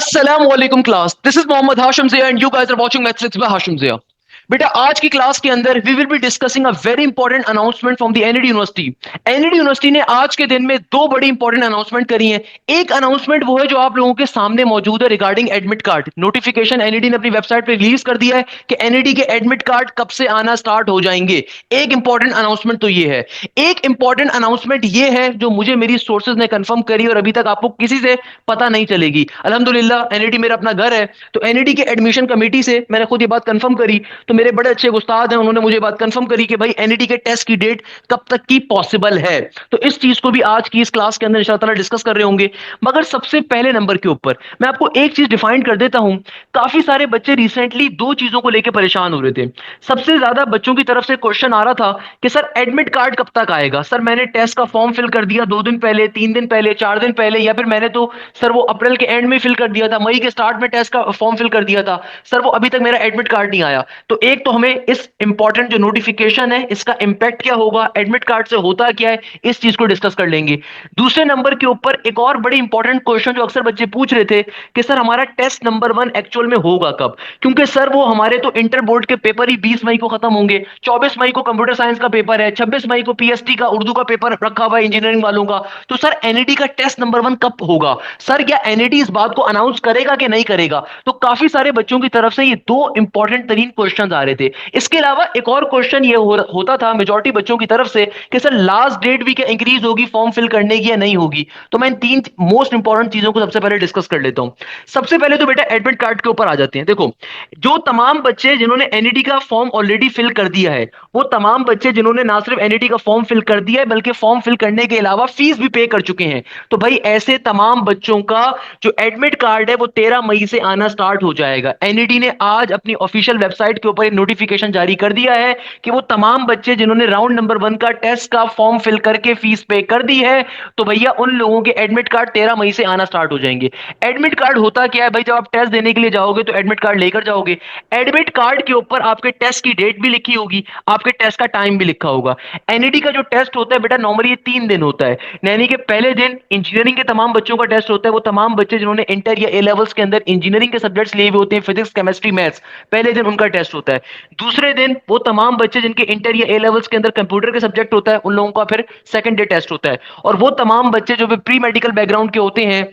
Assalamualaikum class. This is Mohammad Hashim Zia and you guys are watching Maths with Hashim Zia. बेटा आज की class के अंदर we will be discussing a very important announcement from the NED university. NED university ने आज के दिन में दो बड़ी इंपॉर्टेंट अनाउंसमेंट करी हैं। एक अनाउंसमेंट वो है जो आप लोगों के सामने मौजूद है regarding admit card. Notification NED ने अपनी वेबसाइट पे रिलीज कर दिया है कि एनईडी के एडमिट कार्ड कब से आना स्टार्ट हो जाएंगे। एक इंपॉर्टेंट अनाउंसमेंट तो ये है। एक इंपॉर्टेंट अनाउंसमेंट ये है जो मुझे मेरी सोर्सेज ने कंफर्म करी और अभी तक आपको किसी से पता नहीं चलेगी। अल्हम्दुलिल्लाह एनईडी मेरा अपना घर है, तो एनईडी के एडमिशन कमेटी से मैंने खुद ये बात कंफर्म करी, तो मेरे बड़े अच्छे उस्ताद हैं, उन्होंने मुझे बात कंफर्म करी कि भाई एनईटी के टेस्ट की डेट कब तक की पॉसिबल है। तो इस चीज को भी आज की इस क्लास के अंदर इंशाअल्लाह ताला डिस्कस कर रहे होंगे। मगर सबसे पहले नंबर के ऊपर मैं आपको एक चीज डिफाइन कर देता हूं। काफी सारे बच्चे रिसेंटली दो चीजों को लेकर परेशान हो रहे थे। सबसे ज्यादा बच्चों की तरफ से क्वेश्चन आ रहा था कि सर एडमिट कार्ड कब तक आएगा। सर मैंने टेस्ट का फॉर्म फिल कर दिया 2 दिन पहले, 3 दिन पहले, 4 दिन पहले, या फिर मैंने तो सर वो अप्रैल के एंड में फिल कर दिया था, मई के स्टार्ट में टेस्ट का फॉर्म फिल कर दिया था, सर वो अभी तक मेरा एडमिट कार्ड नहीं आया। तो एक तो हमें इस इंपॉर्टेंट जो नोटिफिकेशन है इसका इंपैक्ट क्या होगा, एडमिट कार्ड से होता क्या है, इस चीज को डिस्कस कर लेंगे। दूसरे नंबर के ऊपर एक और बड़ी इंपॉर्टेंट क्वेश्चन जो अक्सर बच्चे पूछ रहे थे कि सर हमारा टेस्ट नंबर 1 एक्चुअल में होगा कब। क्योंकि सर वो हमारे तो इंटर बोर्ड के पेपर ही 20 मई को खत्म होंगे, 24 मई को कंप्यूटर साइंस का पेपर है, 26 मई को पीएसटी का उर्दू का पेपर रखा हुआ है इंजीनियरिंग वालों का। तो सर एनईडी का टेस्ट नंबर 1 कब होगा, सर क्या एनईडी इस बात को अनाउंस करेगा कि नहीं करेगा। तो काफी सारे बच्चों की तरफ से ये दो इंपॉर्टेंट तरीन क्वेश्चन आ रहे थे। इसके अलावा एक और क्वेश्चन ये होता था मेजॉरिटी बच्चों की तरफ से कि सर लास्ट डेट भी क्या इंक्रीज होगी फॉर्म फिल करने की या नहीं होगी। तो मैं इन तीन मोस्ट इंपॉर्टेंट चीजों को सबसे पहले डिस्कस कर लेता हूं। सबसे पहले तो बेटा एडमिट कार्ड के ऊपर आ जाते हैं। देखो जो तमाम बच्चे जिन्होंने एनईडी का फॉर्म ऑलरेडी फिल कर दिया है, वो तमाम बच्चे जिन्होंने ना सिर्फ एनईडी का फॉर्म फिल कर दिया है बल्कि फॉर्म फिल करने के अलावा फीस भी पे कर चुके हैं, तो भाई ऐसे तमाम बच्चों का जो एडमिट कार्ड है वो 13 मई से आना स्टार्ट हो जाएगा। एनईडी ने आज अपनी ऑफिशियल वेबसाइट के ऊपर एक नोटिफिकेशन जारी कर दिया है कि वो तमाम बच्चे जिन्होंने राउंड नंबर 1 का टेस्ट का फॉर्म फिल करके फीस पे कर दी है, तो भैया उन लोगों के एडमिट कार्ड 13 मई से आना स्टार्ट हो जाएंगे। एडमिट कार्ड होता क्या है भाई, जब आप टेस्ट देने के लिए जाओगे तो एडमिट कार्ड लेकर जाओगे। एडमिट कार्ड के ऊपर आपके टेस्ट की डेट भी लिखी होगी, आपके टेस्ट का टाइम भी लिखा होगा। एनईडी का जो टेस्ट होता है बेटा नॉर्मली ये 3 दिन होता है। यानी कि पहले दिन इंजीनियरिंग के तमाम बच्चों का टेस्ट होता है, वो तमाम बच्चे जिन्होंने इंटर या ए लेवल्स के अंदर इंजीनियरिंग के सब्जेक्ट्स लिए हुए होते हैं, फिजिक्स केमिस्ट्री मैथ्स, पहले दिन उनका टेस्ट होता है। दूसरे दिन वो तमाम बच्चे जिनके इंटर या ए लेवल्स के अंदर कंप्यूटर के सब्जेक्ट होता है, उन लोगों का फिर सेकंड डे टेस्ट होता है। और वो तमाम बच्चे जो प्री मेडिकल बैकग्राउंड के होते हैं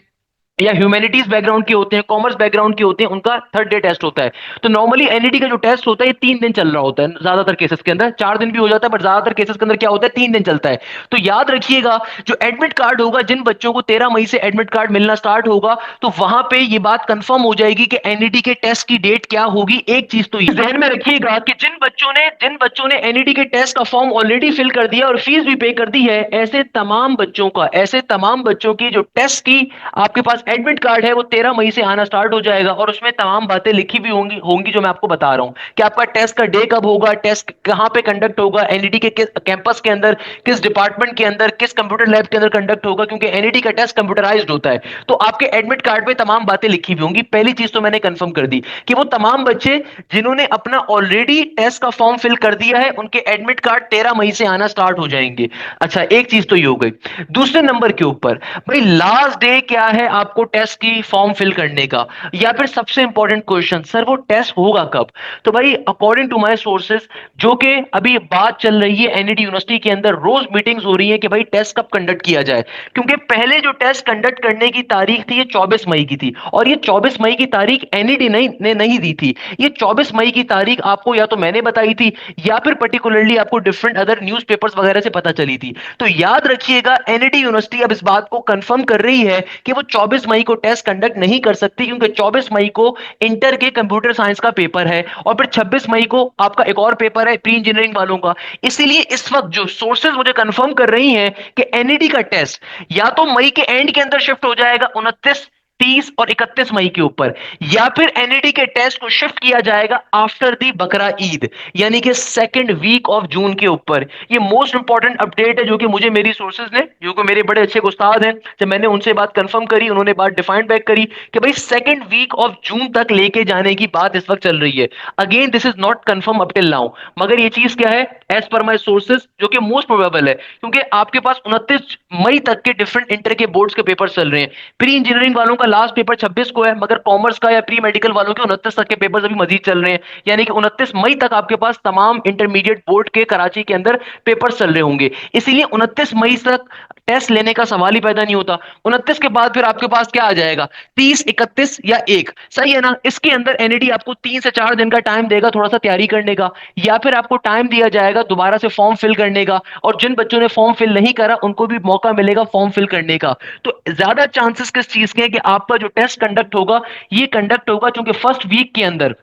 या ह्यूमैनिटीज बैकग्राउंड के होते हैं, कॉमर्स बैकग्राउंड के होते हैं, उनका थर्ड डे टेस्ट होता है। तो नॉर्मली एनईडी का जो टेस्ट होता है ये 3 दिन चल रहा होता है, ज्यादातर केसेस के अंदर 4 दिन भी हो जाता है, बट ज्यादातर केसेस के अंदर क्या होता है 3 दिन चलता है। तो याद रखिएगा जो एडमिट कार्ड होगा, जिन बच्चों को 13 मई से एडमिट कार्ड मिलना स्टार्ट होगा, तो वहां पे ये बात कंफर्म हो जाएगी कि एनईडी के टेस्ट की डेट क्या होगी। एक चीज तो ध्यान में रखिएगा कि जिन बच्चों ने एनईडी के टेस्ट का फॉर्म ऑलरेडी फिल कर दिया और फीस भी पे कर दी है, ऐसे तमाम बच्चों की जो टेस्ट की आपके पास एडमिट कार्ड है वो 13 मई से आना स्टार्ट हो जाएगा। और उसमें तमाम बातें लिखी भी होंगी जो मैं आपको बता रहा हूं कि आपका टेस्ट का डे कब होगा, टेस्ट कहां पे कंडक्ट होगा, एनईडी के किस कैंपस के अंदर, किस डिपार्टमेंट के अंदर, किस कंप्यूटर लैब के अंदर कंडक्ट होगा, क्योंकि एनईडी का टेस्ट कंप्यूटराइज्ड होता है। तो आपके एडमिट कार्ड पे तमाम बातें लिखी भी होंगी। पहली चीज तो मैंने कंफर्म कर दी कि वो तमाम बच्चे जिन्होंने अपना ऑलरेडी टेस्ट का फॉर्म फिल कर दिया है उनके एडमिट कार्ड 13 मई से आना स्टार्ट हो जाएंगे। अच्छा एक चीज तो ये हो गई। दूसरे नंबर के ऊपर भाई लास्ट डे क्या है आपको टेस्ट की फॉर्म फिल करने का, या फिर सबसे इंपॉर्टेंट क्वेश्चन सर वो टेस्ट होगा कब। तो भाई अकॉर्डिंग टू माय सोर्सेज जो कि अभी बात चल रही है एनईडी यूनिवर्सिटी के अंदर, रोज मीटिंग्स हो रही है कि भाई टेस्ट कब कंडक्ट किया जाए। क्योंकि पहले जो टेस्ट कंडक्ट करने की तारीख थी ये 24 मई की थी, और ये 24 मई की तारीख एनईडी ने नहीं दी थी। ये 24 मई की तारीख आपको या तो मैंने बताई थी या फिर पर्टिकुलरली आपको डिफरेंट अदर न्यूज़पेपर्स वगैरह से पता चली थी। तो याद रखिएगा एनईडी यूनिवर्सिटी अब इस बात को कंफर्म कर रही है कि वो 24 मई को टेस्ट कंडक्ट नहीं कर सकती, क्योंकि 24 मई को इंटर के कंप्यूटर साइंस का पेपर है और फिर 26 मई को आपका एक और पेपर है प्री इंजीनियरिंग वालों का। इसीलिए इस वक्त जो सोर्सेज मुझे कंफर्म कर रही हैं कि एनईडी का टेस्ट या तो मई के एंड के अंदर शिफ्ट हो जाएगा 29, 30 और 31 मई के ऊपर, या फिर एनईडी के टेस्ट को शिफ्ट किया जाएगा आफ्टर दी बकरा ईद, यानी कि सेकंड वीक ऑफ जून के ऊपर। ये मोस्ट इंपॉर्टेंट अपडेट है जो कि मुझे मेरी सोर्सेज ने, जो कि मेरे बड़े अच्छे उस्ताद हैं, जब मैंने उनसे बात कंफर्म करी उन्होंने बात डिफाइन बैक करी कि भाई सेकंड वीक ऑफ जून तक लेके जाने की बात इस वक्त चल रही है। Again this is not confirm up till now, मगर ये चीज क्या है एज पर माई सोर्सेज जो कि मोस्ट प्रोबेबल है, क्योंकि आपके पास 29 मई तक के डिफरेंट इंटर के बोर्ड्स के पेपर चल रहे हैं। प्री इंजीनियरिंग वालों का लास्ट पेपर 26 को है, मगर कॉमर्स का या प्री मेडिकल वालों के 29 तक के पेपर्स अभी मजीद चल रहे हैं, यानी कि 29 मई तक आपके पास तमाम इंटरमीडिएट बोर्ड के कराची के अंदर पेपर्स चल रहे होंगे। इसीलिए 29 मई तक टेस्ट लेने का सवाल ही पैदा नहीं होता। 29 के बाद फिर आपके पास क्या आ जाएगा, 30, 31 या 1, सही है ना। इसके अंदर एनईडी आपको 3 से 4 दिन का टाइम देगा थोड़ा सा तैयारी करने का, या फिर आपको टाइम दिया जाएगा दोबारा से फॉर्म फिल करने का, और जिन बच्चों ने फॉर्म फिल नहीं करा उनको भी मौका मिलेगा फॉर्म फिल करने का। तो ज्यादा चांसेस किस चीज के हैं कि आपका जो टेस्ट कंडक्ट होगा ये कंडक्ट होगा, क्योंकि फर्स्ट वीक के अंदर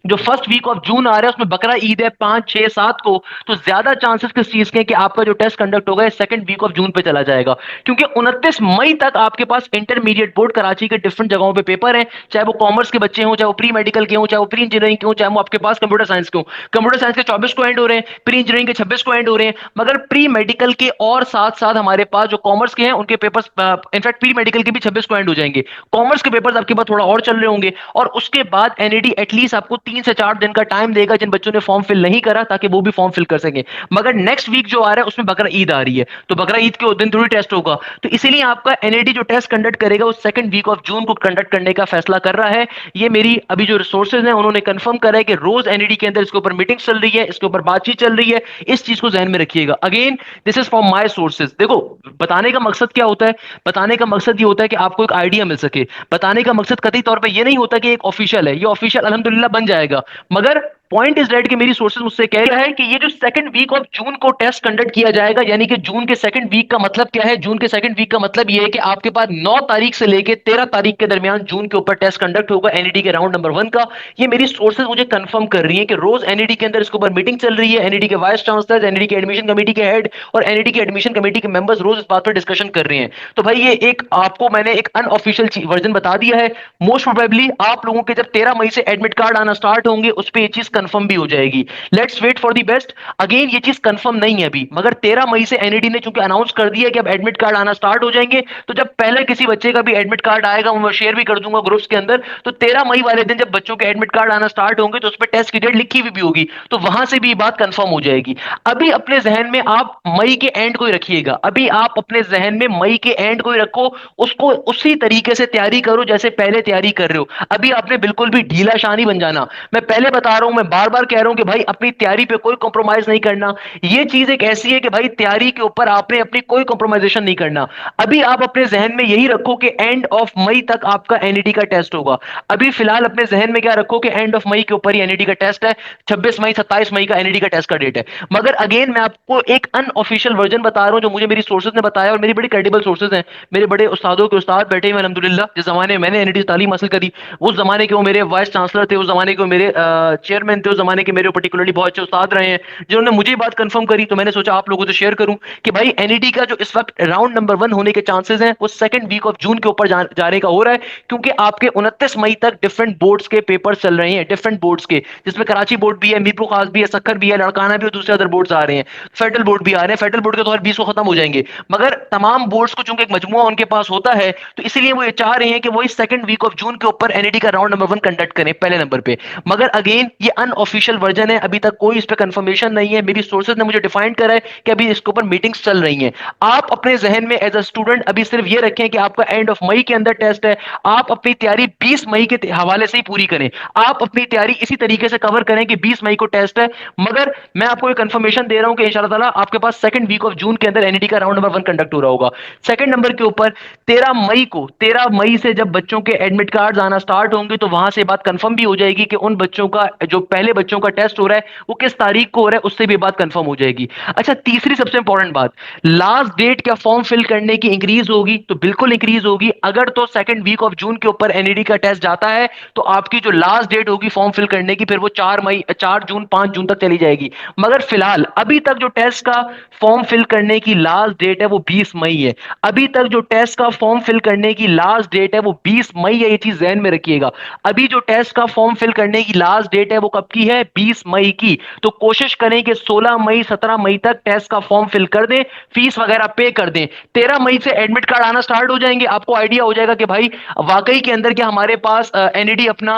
जो फर्स्ट वीक ऑफ जून आ रहा है उसमें बकरा ईद है 5, 6, 7 को, तो ज्यादा चांसेस किस चीज के हैं कि आपका जो टेस्ट कंडक्ट होगा सेकंड वीक ऑफ जून पे चला जाएगा, क्योंकि 29 मई तक आपके पास इंटरमीडिएट बोर्ड कराची के डिफरेंट जगहों पे पेपर हैं, चाहे वो कॉमर्स के बच्चे हों, चाहे वो प्री मेडिकल के हों, चाहे वो प्री इंजीनियरिंग के हों, चाहे वो आपके पास कंप्यूटर साइंस के हों। कंप्यूटर साइंस के 24 को एंड हो रहे हैं, प्री इंजीनियरिंग के 26 को एंड हो रहे हैं, मगर प्री मेडिकल के और साथ साथ हमारे पास जो कॉमर्स के हैं उनके पेपर्स, इनफैक्ट प्री मेडिकल के भी 26 को एंड हो जाएंगे, कॉमर्स के पेपर्स आपके पास थोड़ा और चल रहे होंगे, और उसके बाद एनईडी एटलीस्ट आपको 3 से 4 दिन का टाइम देगा जिन बच्चों ने फॉर्म फिल नहीं करा, ताकि वो भी फॉर्म फिल कर सकें। मगर नेक्स्ट वीक जो आ रहा है उसमें बकरा ईद आ रही है, तो बकरा ईद के दिन थोड़ी टेस्ट होगा, तो इसीलिए आपका एनईडी जो टेस्ट कंडक्ट करेगा वो सेकंड वीक ऑफ जून को कंडक्ट करने का फैसला कर रहा है। ये मेरी अभी जो रिसोर्सेज हैं उन्होंने कंफर्म करा है कि रोज एनईडी के अंदर इसके ऊपर मीटिंग चल रही है, इसके ऊपर बातचीत चल रही है, इस चीज को ध्यान में रखिएगा। Again this is from my sources. देखो, बताने का मकसद क्या होता है, बताने का मकसद ये होता है कि आपको एक आइडिया मिल सके, बताने का मकसद कतई तौर पर यह नहीं होता कि एक ऑफिशियल है, ये ऑफिशियल अल्हम्दुलिल्लाह बन जाएगा, मगर पॉइंट इज दैट कि मेरी सोर्सेज मुझसे कह रहा है कि ये जो सेकंड वीक ऑफ जून को टेस्ट कंडक्ट किया जाएगा, यानी कि जून के सेकंड वीक का मतलब क्या है, जून के सेकंड वीक का मतलब ये है कि आपके पास 9 तारीख से लेके 13 तारीख के दरमियान जून के ऊपर टेस्ट कंडक्ट होगा एनईडी के राउंड नंबर 1 का। ये मेरी सोर्सेज मुझे कंफर्म कर रही है कि रोज एनईडी के अंदर इसके ऊपर मीटिंग चल रही है, एनईडी के वाइस चांसलर, एनईडी के एडमिशन कमेटी के हेड और एनईडी के एडमिशन कमेटी के मेंबर्स रोज इस बात पर डिस्कशन कर रहे हैं। तो भाई ये एक आपको मैंने एक अनऑफिशियल वर्जन बता दिया है। मोस्ट प्रोबेबली आप लोगों के जब 13 मई से एडमिट कार्ड आना स्टार्ट होंगे उस पर ये चीज कंफर्म भी हो जाएगी। Let's wait for the best. Again ये चीज कंफर्म नहीं है अभी, मगर 13 मई से एनईडी ने चूंकि अनाउंस कर दिया कि अब एडमिट कार्ड आना स्टार्ट हो जाएंगे, तो जब पहले किसी बच्चे का भी एडमिट कार्ड आएगा वो मैं शेयर भी कर दूंगा ग्रुप्स के अंदर, तो 13 मई वाले दिन जब बच्चों के एडमिट कार्ड आना स्टार्ट होंगे तो उस पर टेस्ट की डेट लिखी हुई भी होगी, तो वहां से भी ये बात कंफर्म हो जाएगी। अभी अपने जहन में आप मई के एंड को ही रखिएगा, अभी आप अपने जहन में मई के एंड को ही रखो, उसको उसी तरीके से तैयारी करो जैसे पहले तैयारी कर रहे हो। अभी आपने बिल्कुल भी ढीला शाह नहीं बन जाना। मैं पहले बता रहा हूं, मैं बार बार कह रहा हूं कि भाई अपनी तैयारी पे कोई कॉम्प्रोमाइज नहीं करना। ये चीज एक ऐसी है कि भाई तैयारी के ऊपर आपने अपनी कोई कॉम्प्रोमाइजेशन नहीं करना। अभी आप अपने जहन में यही रखो कि एंड ऑफ मई तक आपका एनईडी का टेस्ट होगा। अभी फिलहाल अपने जहन में क्या रखो कि एंड ऑफ मई के ऊपर ही एनईडी का टेस्ट है, 26 मई 27 मई का एनईडी का टेस्ट का डेट है। मगर अगेन मैं आपको एक अनऑफिशियल वर्जन बता रहा हूं जो मुझे मेरी सोर्सेज ने बताया, और मेरी बड़ी क्रेडिबल सोर्सेज हैं, मेरे बड़े उस्तादों के उस्ताद बैठे हुए अल्हम्दुलिल्लाह। जिस जमाने में मैंने एनईडी तालीम हासिल करी उस जमाने के वो मेरे वाइस चांसलर थे, उस जमाने के वो मेरे चेयरमैन थे, उस जमाने के मेरे पर्टिकुलरली बहुत अच्छे उस्ताद रहे हैं जिन्होंने मुझे बात कंफर्म करी, तो मैंने सोचा आप लोगों से शेयर करूं कि भाई एनईडी का जो इस वक्त राउंड नंबर 1 होने के चांसेस हैं वो सेकंड वीक ऑफ जून के ऊपर जाने का हो रहा है, क्योंकि आपके 29 मई तक डिफरेंट बोर्ड्स के पेपर चल रहे हैं, डिफरेंट बोर्ड्स के, जिसमें कराची बोर्ड भी है, मीरपुर खास भी है, सक्खर भी है, लड़काना भी और दूसरे अदर बोर्ड्स आ रहे हैं, फेडरल बोर्ड भी आ रहे हैं। फेडरल बोर्ड के तो 20 को खत्म हो जाएंगे, मगर तमाम बोर्ड्स को चूंकि एक मजमुआ उनके पास होता है, तो इसलिए वो ये चाह रहे हैं कि वो इस सेकंड वीक ऑफ जून के ऊपर एनईडी का राउंड नंबर 1 कंडक्ट करें पहले नंबर पे। मगर अगेन ये अनऑफिशियल वर्जन है, अभी तक कोई इस पर कंफर्मेशन नहीं है। मेरी सोर्सेज ने मुझे डिफाइन करा है कि अभी इसके ऊपर मीटिंग्स चल रही हैं। आप अपने जहन में एज अ स्टूडेंट अभी सिर्फ ये रखें कि आपका एंड ऑफ मई के अंदर टेस्ट है, आप अपनी तैयारी 20 मई के हवाले से ही पूरी करें, आप अपनी तैयारी इसी तरीके से कवर करें कि 20 मई को टेस्ट है। मगर मैं आपको एक कंफर्मेशन दे रहा हूं कि इंशाल्लाह ताला आपके पास सेकंड वीक ऑफ जून के अंदर एनईडी का राउंड नंबर 1 कंडक्ट हो रहा होगा। सेकंड नंबर के ऊपर 13 मई से जब बच्चों के एडमिट कार्ड आना स्टार्ट होंगे तो वहां से बात कंफर्म भी हो जाएगी कि उन बच्चों का जो पहले बच्चों का टेस्ट हो रहा है वो किस तारीख को हो रहा है, उससे भी बात कंफर्म हो जाएगी। अच्छा, तीसरी सबसे इंपॉर्टेंट बात, लास्ट डेट क्या फॉर्म फिल करने की इंक्रीज होगी? तो बिल्कुल इंक्रीज होगी। अगर तो सेकंड वीक ऑफ जून के ऊपर एनईडी का टेस्ट जाता है तो आपकी जो लास्ट डेट होगी फॉर्म फिल करने की फिर वो 4 जून 5 जून तक चली जाएगी। मगर फिलहाल अभी तक जो टेस्ट का फॉर्म फिल करने की लास्ट डेट है वो 20 मई है। अभी तक जो टेस्ट का फॉर्म फिल करने की लास्ट डेट है वो 20 मई है, ये चीज ध्यान में रखिएगा। अभी जो टेस्ट का फॉर्म फिल करने की लास्ट डेट है वो कब आपकी है 20 मई की, तो कोशिश करें कि 16 मई 17 मई तक टेस्ट का फॉर्म फिल कर दें, फीस वगैरह पे कर दें। 13 मई से एडमिट कार्ड आना स्टार्ट हो जाएंगे, आपको आइडिया हो जाएगा कि भाई वाकई के अंदर क्या हमारे पास एनईडी अपना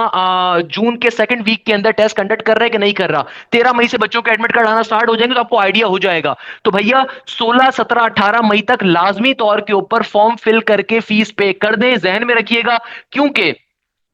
जून के सेकंड वीक के अंदर टेस्ट कंडक्ट कर रहा है कि नहीं कर रहा। 13 मई से बच्चों के एडमिट कार्ड आना स्टार्ट हो जाएंगे, तो आपको आइडिया हो जाएगा। तो भैया 16 17 18 मई तक लाजमी तौर के ऊपर फॉर्म फिल करके फीस पे कर दें, जहन में रखिएगा। क्योंकि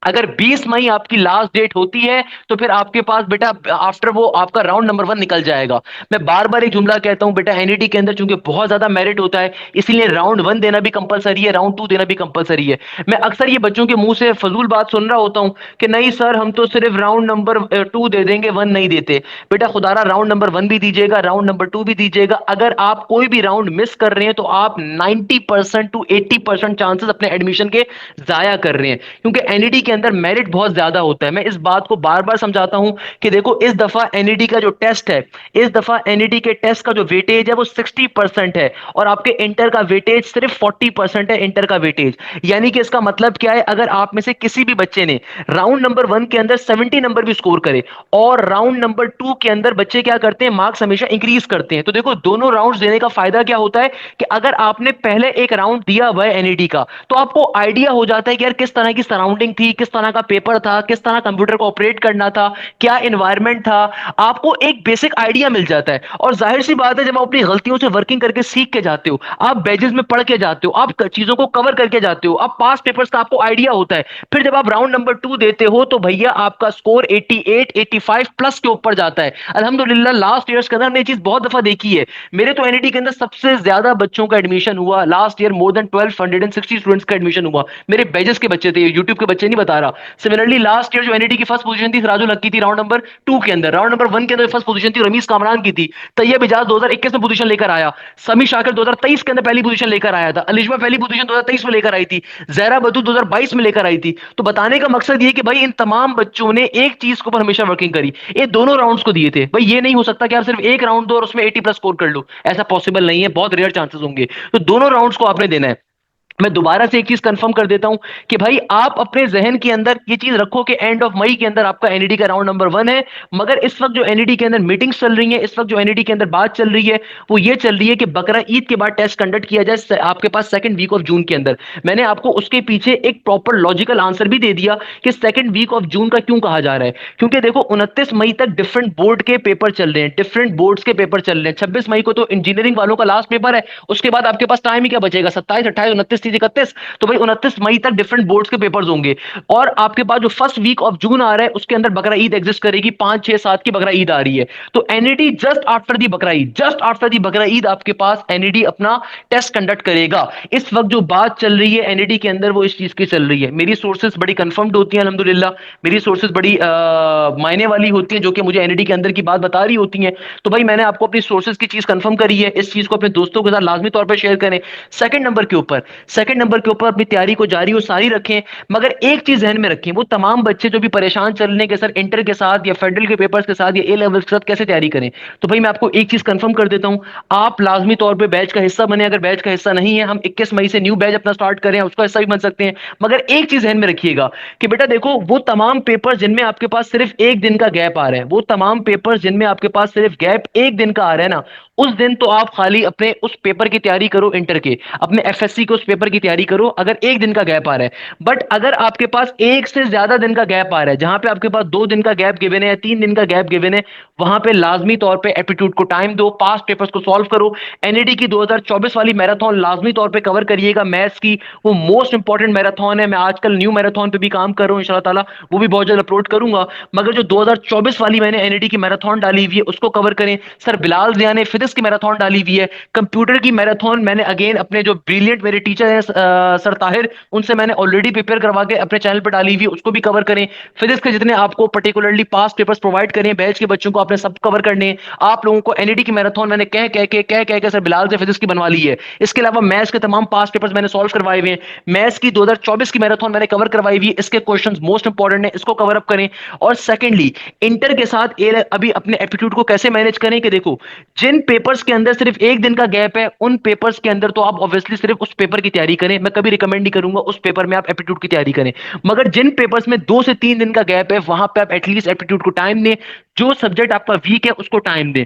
अगर 20 मई आपकी लास्ट डेट होती है तो फिर आपके पास बेटा आफ्टर वो आपका राउंड नंबर 1 निकल जाएगा। मैं बार बार एक जुमला कहता हूं बेटा, एनईटी के अंदर चूंकि बहुत ज्यादा मेरिट होता है, इसीलिए राउंड 1 देना भी कंपलसरी है, राउंड 2 देना भी कंपलसरी है। मैं अक्सर ये बच्चों के मुंह से फजूल बात सुन रहा होता हूं कि नहीं सर हम तो सिर्फ राउंड नंबर 2 दे देंगे, 1 नहीं देते। बेटा खुदारा राउंड नंबर 1 भी दीजिएगा, राउंड नंबर 2 भी दीजिएगा। अगर आप कोई भी राउंड मिस कर रहे हैं तो आप 90% टू 80% चांसेस अपने एडमिशन के जाया कर रहे हैं, क्योंकि एनईटी के अंदर मेरिट बहुत ज्यादा होता है। मैं इस बात को बार बार समझाता हूं कि देखो इस दफा एनईटी का जो टेस्ट है, इस दफा एनईटी के टेस्ट का जो वेटेज है वो 60% है, और आपके इंटर का वेटेज सिर्फ 40% है। इंटर का वेटेज यानी कि इसका मतलब क्या है, अगर आप में से किसी भी बच्चे ने राउंड नंबर 1 के अंदर 70 नंबर भी स्कोर करे और राउंड नंबर 2 के अंदर बच्चे क्या करते हैं, मार्क्स हमेशा इंक्रीज करते हैं। तो देखो दोनों राउंड देने का फायदा क्या होता है कि अगर आपने पहले एक राउंड दिया हुआ है एनईटी का, तो आपको आइडिया हो जाता है कि यार किस तरह की सराउंडिंग थी, किस तरह का पेपर था, किस तरह कंप्यूटर को ऑपरेट करना था, क्या एनवायरनमेंट था। आपको एक बेसिक आइडिया मिल जाता है। और जाहिर सी बात है, जब आप अपनी गलतियों से वर्किंग करके सीख के जाते हो, आप बैजेस में पढ़ के जाते हो, आप चीजों को कवर करके जाते हो, आप पास पेपर्स का आपको आइडिया होता है, फिर जब आप राउंड नंबर 2 देते हो तो भैया आपका स्कोर 88 85 प्लस के ऊपर जाता है। अल्हम्दुलिल्लाह लास्ट ईयर्स के अंदर हमने ये चीज बहुत दफा देखी है। मेरे तो एनईटी के अंदर सबसे ज्यादा बच्चों का एडमिशन हुआ last year, more than 1260 students का एडमिशन हुआ। मेरे बैजेस के बच्चे थे, यूट्यूब के बच्चे नहीं बता रहा। सिमिलरली लास्ट ईयर जो एनईटी की फर्स्ट पोजीशन थी राजू लक्की थी राउंड नंबर 2 के अंदर, राउंड नंबर 1 के अंदर फर्स्ट पोजीशन थी रमीज कामरान की थी। तैयब इजाज 2021 में पोजीशन लेकर आया, समी शाकिर 2023 के अंदर पहली पोजीशन लेकर आया था, अलिशमा पहली पोजीशन 2023 में लेकर आई थी, जहरा बदू 2022 में लेकर आई थी। तो बताने का मकसद ये कि भाई इन तमाम बच्चों ने एक चीज के ऊपर हमेशा वर्किंग करी, ये दोनों राउंड्स को दिए थे। भाई ये नहीं हो सकता कि आप सिर्फ एक राउंड दो और उसमें 80 प्लस स्कोर कर लो, ऐसा पॉसिबल नहीं है, बहुत रेयर चांसेस होंगे। तो दोनों राउंड्स को आपने देना है। मैं दोबारा से एक चीज कंफर्म कर देता हूं कि भाई आप अपने जहन के अंदर ये चीज रखो कि एंड ऑफ मई के अंदर आपका एनईडी का राउंड नंबर 1 है। मगर इस वक्त जो एनईडी के अंदर मीटिंग्स चल रही हैं, इस वक्त जो एनईडी के अंदर बात चल रही है वो ये चल रही है कि बकरा ईद के बाद टेस्ट कंडक्ट किया जाए आपके पास सेकंड वीक ऑफ जून के अंदर। मैंने आपको उसके पीछे एक प्रॉपर लॉजिकल आंसर भी दे दिया कि सेकंड वीक ऑफ जून का क्यों कहा जा रहा है। क्योंकि देखो 29 मई तक डिफरेंट बोर्ड के पेपर चल रहे हैं, डिफरेंट बोर्ड्स के पेपर चल रहे हैं। 26 मई को तो इंजीनियरिंग वालों का लास्ट पेपर है, उसके बाद आपके पास टाइम ही क्या बचेगा, 27 28 29 30 31। तो भाई 29 मई तक डिफरेंट बोर्ड्स के पेपर्स होंगे। और आपके पास जो फर्स्ट वीक ऑफ जून आ रहा है उसके अंदर बकरा ईद एग्जिस्ट करेगी, 5 6 7 की बकरा ईद आ रही है। तो एनईडी जस्ट आफ्टर दी बकरा ईद, जस्ट आफ्टर दी बकरा ईद आपके पास एनईडी अपना टेस्ट कंडक्ट करेगा। इस वक्त जो बात चल रही है एनईडी के अंदर वो इस चीज की चल रही है। मेरी सोर्सेज बड़ी कंफर्म्ड होती हैं अल्हम्दुलिल्लाह, मेरी सोर्सेज बड़ी मायने वाली होती हैं जो कि मुझे एनईडी के अंदर की बात बता रही होती हैं। तो भाई मैंने आपको अपनी सोर्सेज की चीज कंफर्म करी है, इस चीज को अपने दोस्तों के साथ लाजमी तौर पर शेयर करें। सेकंड नंबर के ऊपर, सेकंड नंबर के ऊपर अपनी तैयारी को जारी और सारी रखें। मगर एक चीज ध्यान में रखें, वो तमाम बच्चे जो भी परेशान चल रहे हैं कि सर इंटर के साथ या फेडरल के पेपर्स के साथ या ए लेवल के साथ कैसे तैयारी करें, तो भाई मैं आपको एक चीज कंफर्म कर देता हूं, आप लाजमी तौर पे बैच का हिस्सा बने। अगर बैच का हिस्सा नहीं है, हम 21 मई से न्यू बैच अपना स्टार्ट करें, उसका हिस्सा भी बन सकते हैं। मगर एक चीज ध्यान में रखिएगा कि बेटा देखो वो तमाम पेपर जिनमें आपके पास सिर्फ एक दिन का गैप आ रहा है, वो तमाम पेपर जिनमें आपके पास सिर्फ गैप एक दिन का आ रहा है ना, उस दिन तो आप खाली अपने उस पेपर की तैयारी करो, इंटर के अपने एफएससी के उस पेपर की तैयारी करो अगर एक दिन का गैप आ रहा है। बट अगर आपके पास एक से ज्यादा दिन का गैप आ रहा है, जहां पे आपके पास 2 दिन का गैप गिवन है या 3 दिन का गैप गिवन है, वहां पे लाजमी तौर पे एप्टीट्यूड को टाइम दो, पास्ट पेपर्स को सॉल्व करो। एनईडी की 2024 वाली मैराथन लाजमी तौर पे कवर करिएगा। मैथ्स की वो मोस्ट इंपॉर्टेंट मैराथन है। मैं आजकल न्यू मैराथन पे भी काम कर रहा हूं, इंशाल्लाह ताला वो भी बहुत जल्द अपलोड करूंगा। मगर जो 2024 वाली मैंने एनईडी की मैराथन डाली हुई है उसको कवर करें। सर बिलाल जिया ने फिजिक्स की मैराथन डाली हुई है। कंप्यूटर की मैराथन मैंने अगेन अपने जो ब्रिलियंट मेरे टीचर हैं सर ताहिर, उनसे मैंने ऑलरेडी प्रिपेयर करवा के अपने चैनल पर डाली हुई, उसको भी कवर करें। फिजिक्स के जितने आपको पर्टिकुलरली पास्ट पेपर्स प्रोवाइड करें बैच के बच्चों को, आपने सब कवर करने हैं। आप लोगों को एनईडी की मैराथन मैंने कह के सर बिलाल से फिजिक्स की बनवा ली है। इसके अलावा मैथ्स के तमाम पास्ट पेपर्स मैंने सॉल्व करवाए हुए हैं। मैथ्स की 2024 की मैराथन मैंने कवर करवाई हुई है, इसके क्वेश्चंस मोस्ट इंपॉर्टेंट है, इसको कवर अप करें। और सेकेंडली इंटर के साथ अभी अपने एप्टीट्यूड को कैसे मैनेज करें कि देखो जिन पेपर्स के अंदर सिर्फ एक दिन का गैप है, उन पेपर्स के अंदर तो आप ऑब्वियसली सिर्फ उस पेपर की तैयारी तैयारी करें, मैं कभी रिकमेंड नहीं करूंगा उस पेपर में आप एप्टीट्यूड की तैयारी करें। मगर जिन पेपर्स में 2 से 3 दिन का गैप है वहां पे आप एटलीस्ट एप्टीट्यूड को टाइम दें, जो सब्जेक्ट आपका वीक है उसको टाइम दें।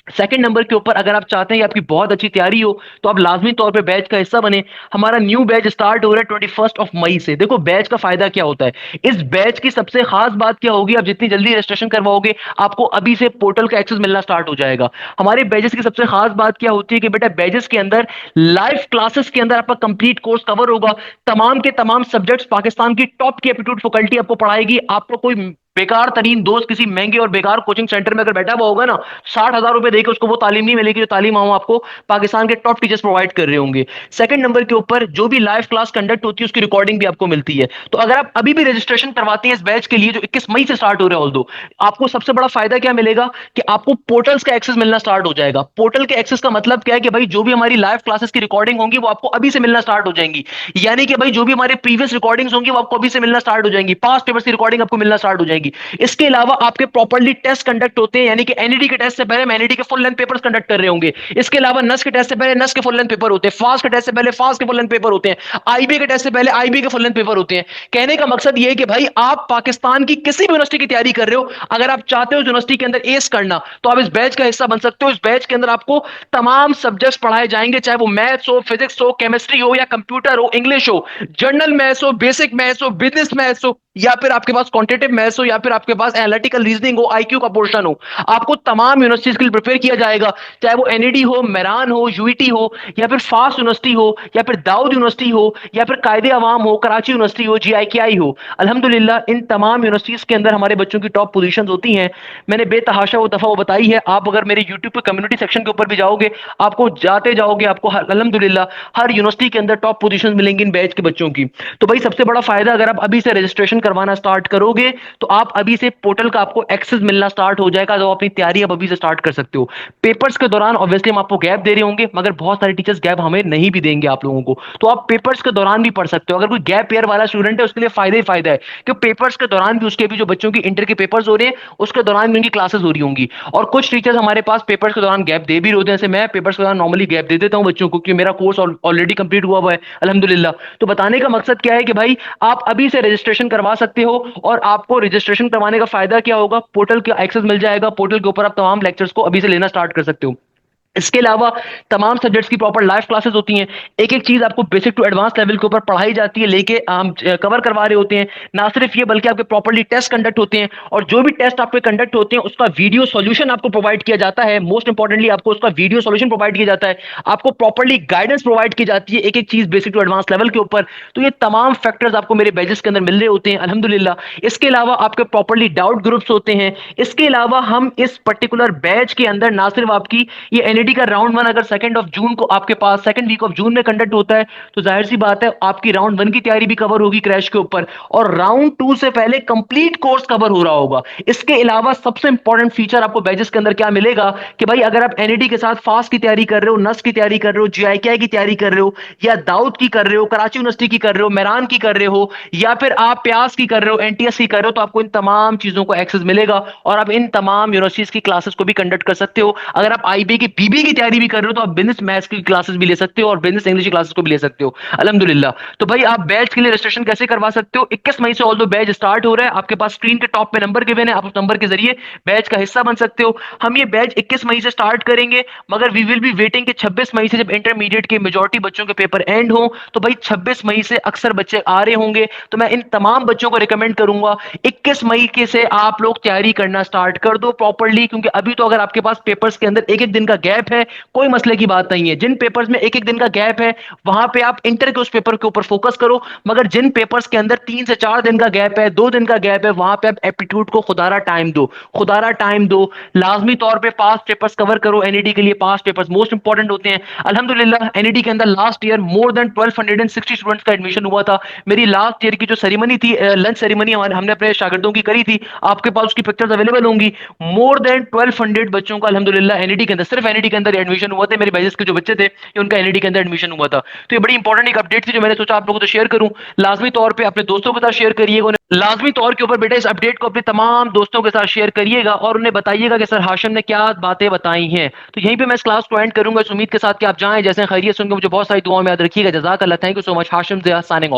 सेकंड नंबर के ऊपर अगर आप चाहते हैं कि आपकी बहुत अच्छी तैयारी हो तो आप लाजमी तौर पे बैच का हिस्सा बने। हमारा न्यू बैच स्टार्ट हो रहा है 21 मई से। देखो बैच का फायदा क्या होता है, इस बैच की सबसे खास बात क्या होगी, आप जितनी जल्दी रजिस्ट्रेशन करवाओगे आपको अभी से पोर्टल का एक्सेस मिलना स्टार्ट हो जाएगा। हमारे बैचेस की सबसे खास बात क्या होती है कि बेटा बैचेस के अंदर लाइव क्लासेस के अंदर आपका कंप्लीट कोर्स कवर होगा। तमाम के तमाम सब्जेक्ट्स पाकिस्तान की टॉप की एप्टीट्यूड फैकल्टी आपको पढ़ाएगी। आपको कोई बेकार तरीन दोस्त किसी महंगे और बेकार कोचिंग सेंटर में अगर बैठा हुआ होगा ना, 60,000 रुपए देकर उसको वो तालीम नहीं मिलेगी जो तालीम हम आपको पाकिस्तान के टॉप टीचर्स प्रोवाइड कर रहे होंगे। सेकंड नंबर के ऊपर जो भी लाइव क्लास कंडक्ट होती है उसकी रिकॉर्डिंग भी आपको मिलती है। तो अगर आप अभी भी रजिस्ट्रेशन करवाते हैं इस बैच के लिए जो 21 मई से स्टार्ट हो रहा है, ऑल्दो आपको सबसे बड़ा फायदा क्या मिलेगा कि आपको पोर्टल्स का एक्सेस मिलना स्टार्ट हो जाएगा। पोर्टल के एक्सेस का मतलब क्या है कि भाई जो भी हमारी लाइव क्लासेस की रिकॉर्डिंग होंगी वो आपको अभी से मिलना स्टार्ट हो जाएंगी। यानी कि भाई जो भी हमारे प्रीवियस रिकॉर्डिंग्स होंगी वो आपको अभी से मिलना स्टार्ट हो जाएंगी, पास्ट पेपर्स की रिकॉर्डिंग आपको मिलना स्टार्ट हो जाएगी। इसके अलावा आपके प्रॉपर्ली टेस्ट कंडक्ट होते हैं, यानी कि एनईडी के टेस्ट से पहले हम एनईडी के फुल लेंथ पेपर्स कंडक्ट कर रहे होंगे। इसके अलावा नस के टेस्ट से पहले नस के फुल लेंथ पेपर होते हैं, फास्ट के टेस्ट से पहले फास्ट के फुल लेंथ पेपर होते हैं, आईबी के टेस्ट से पहले आईबी के फुल लेंथ पेपर होते हैं। कहने का मकसद यह है कि भाई आप पाकिस्तान की किसी भी यूनिवर्सिटी की तैयारी कर रहे हो, अगर आप चाहते हो यूनिवर्सिटी के अंदर एस करना तो आप इस बैच का हिस्सा बन सकते हो। इस बैच के अंदर आपको तमाम सब्जेक्ट्स पढ़ाए जाएंगे, चाहे वो मैथ्स हो, फिजिक्स हो, केमिस्ट्री हो या कंप्यूटर हो, इंग्लिश हो, जनरल मैथ्स हो, बेसिक मैथ्स हो, बिजनेस मैथ्स हो, या फिर आपके पास क्वांटिटेटिव मैथ्स हो, या फिर आपके पास एनालिटिकल रीजनिंग हो, आईक्यू का पोर्शन हो। आपको तमाम यूनिवर्सिटीज के लिए प्रिपेयर किया जाएगा, चाहे वो एनईडी हो, मेरान हो, यूईटी हो, या फिर फास्ट यूनिवर्सिटी हो, या फिर दाऊद यूनिवर्सिटी हो, या फिर कायदे अवाम हो, कराची यूनिवर्सिटी हो, जीआईकेआई हो। अल्हम्दुलिल्लाह इन तमाम यूनिवर्सिटीज के अंदर हमारे बच्चों की टॉप पोजीशन होती हैं। मैंने बेतहाशा वो दफा वो बताई है। आप अगर मेरे यूट्यूब पे कम्युनिटी सेक्शन के ऊपर भी जाओगे, आपको जाते जाओगे आपको अल्हम्दुलिल्लाह हर यूनिवर्सिटी के अंदर टॉप पोजीशन मिलेंगी इन बैच के बच्चों की। तो भाई सबसे बड़ा फायदा, अगर आप अभी से रजिस्ट्रेशन करवाना स्टार्ट करोगे तो आप अभी से पोर्टल का आपको एक्सेस मिलना स्टार्ट हो जाएगा, तो अपनी तैयारी आप अभी से स्टार्ट कर सकते हो। पेपर्स के दौरान ऑब्वियसली हम आपको गैप दे रहे होंगे, मगर बहुत सारे टीचर्स गैप हमें नहीं भी देंगे आप लोगों को, तो आप पेपर्स के दौरान भी पढ़ सकते हो। अगर कोई गैप ईयर वाला स्टूडेंट है उसके लिए फायदा ही फायदा है कि पेपर्स के दौरान भी, उसके भी जो बच्चों की इंटर के पेपर्स हो रहे हैं उसके दौरान भी उनकी क्लासेस हो रही होंगी। और कुछ टीचर्स हमारे पास पेपर्स के दौरान गैप दे भी होते हैं, जैसे मैं पेपर्स के दौरान नॉर्मली गैप दे देता हूं बच्चों को, क्योंकि मेरा कोर्स ऑलरेडी कंप्लीट हुआ हुआ है अल्हम्दुलिल्लाह। तो बताने का मकसद क्या है कि भाई आप अभी से रजिस्ट्रेशन करवा सकते हो, और आपको रजिस्ट्रेशन करवाने का फायदा क्या होगा, पोर्टल का एक्सेस मिल जाएगा। पोर्टल के ऊपर आप तमाम लेक्चर्स को अभी से लेना स्टार्ट कर सकते हो। इसके अलावा तमाम सब्जेक्ट्स की प्रॉपर लाइव क्लासेस होती हैं। एक एक चीज आपको बेसिक टू एडवांस लेवल के ऊपर पढ़ाई जाती है, लेके हम कवर करवा रहे होते हैं। ना सिर्फ ये बल्कि आपके प्रॉपर्ली टेस्ट कंडक्ट होते हैं, और जो भी टेस्ट आपके कंडक्ट होते हैं उसका वीडियो सॉल्यूशन आपको प्रोवाइड किया जाता है। मोस्ट इंपॉर्टेंटली आपको उसका वीडियो सॉल्यूशन प्रोवाइड किया जाता है, आपको प्रॉपर्ली गाइडेंस प्रोवाइड की जाती है एक एक चीज बेसिक टू एडवांस लेवल के ऊपर। तो ये तमाम फैक्टर्स आपको मेरे बैचेस के अंदर मिल रहे होते हैं अल्हम्दुलिल्लाह। इसके अलावा आपके प्रॉपर्ली डाउट ग्रुप्स होते हैं। इसके अलावा हम इस पर्टिकुलर बैच के अंदर ना सिर्फ आपकी ये एनईडी का राउंड 1 अगर 2 जून को आपके पास सेकंड वीक ऑफ जून में कंडक्ट होता है, तो जाहिर सी बात है आपकी राउंड 1 की तैयारी भी कवर होगी क्रैश के ऊपर, और राउंड 2 से पहले कंप्लीट कोर्स कवर हो रहा होगा। इसके अलावा सबसे इंपॉर्टेंट फीचर आपको बैचेस के अंदर क्या मिलेगा कि भाई अगर आप एनईडी के साथ फास्ट की तैयारी कर रहे हो, नस की तैयारी कर रहे हो, जीआईकेआई की तैयारी कर रहे हो, या दाऊद की कर रहे हो, कराची यूनिवर्सिटी की कर रहे हो, मेरान की कर रहे हो, या फिर आप प्यास की कर रहे हो, एनटीएस की कर रहे हो, तो आपको इन तमाम चीजों को एक्सेस मिलेगा, और आप इन तमाम यूनिवर्सिटीज की क्लासेस को भी कंडक्ट कर सकते हो। अगर आप आईबी की पीबी की तैयारी भी कर रहे हो तो आप बिजनेस मैथ्स की क्लासेस भी ले सकते हो, और बिजनेस इंग्लिश की क्लासेस को भी ले सकते हो अल्हम्दुलिल्लाह। तो भाई आप बैच के लिए रजिस्ट्रेशन कैसे करवा सकते हो, 21 मई से ऑल्दो बैच स्टार्ट हो रहा है, आपके पास स्क्रीन के टॉप पे नंबर गिवन है, आप उस नंबर के जरिए बैच का हिस्सा बन सकते हो। हम ये बैच 21 मई से स्टार्ट करेंगे, मगर वी विल बी वेटिंग कि 26 मई से जब इंटरमीडिएट के मेजॉरिटी बच्चों के पेपर एंड हो, तो भाई 26 मई से अक्सर बच्चे आ रहे होंगे। तो मैं इन तमाम बच्चों को रिकमेंड करूंगा 21 मई के से आप लोग तैयारी करना स्टार्ट कर दो प्रॉपर्ली, क्योंकि अभी तो अगर आपके पास पेपर्स के अंदर एक एक दिन का गैप है कोई मसले की बात नहीं है। जिन पेपर्स में एक एक दिन का गैप है वहां पे आप इंटर के उस पेपर के ऊपर फोकस करो, मगर जिन पेपर्स के अंदर 3 से 4 दिन का गैप है, 2 दिन का गैप है, वहां पे आप एप्टीट्यूड को खुदारा टाइम दो, खुदारा टाइम दो। लाजमी तौर पे पास्ट पेपर्स कवर करो, एनईडी के लिए पास्ट पेपर्स मोस्ट इंपॉर्टेंट होते हैं। अल्हम्दुलिल्लाह एनईडी के अंदर last year more than 1260 students का एडमिशन हुआ था। मेरी लास्ट ईयर की जो सेरेमनी थी, लंच सेरेमनी हमने अपने शागिर्दों की करी थी, आपके पास उसकी पिक्चर्स अवेलेबल होंगी। मोर देन 1200 बच्चों का अल्हम्दुलिल्लाह एनईडी के अंदर, सिर्फ एनईडी एनईडी के अंदर एडमिशन हुआ था, मेरे बैचेस के जो बच्चे थे ये उनका एनईडी के अंदर एडमिशन हुआ था। तो ये बड़ी इंपॉर्टेंट एक अपडेट थी जो मैंने सोचा आप लोगों को तो शेयर करूं। लाजमी तौर पे अपने दोस्तों के साथ शेयर करिएगा, उन्हें लाजमी तौर के ऊपर बेटा इस अपडेट को अपने तमाम दोस्तों के साथ शेयर करिएगा और उन्हें बताइएगा कि सर हाशिम ने क्या बातें बताई हैं। तो यहीं पे मैं इस क्लास को एंड करूंगा इस उम्मीद के साथ कि आप जाएं, जैसे खैरियत सुनकर मुझे बहुत सारी दुआओं में याद रखिएगा। जज़ाक अल्लाह, thank you so much. Hashim Zia signing of.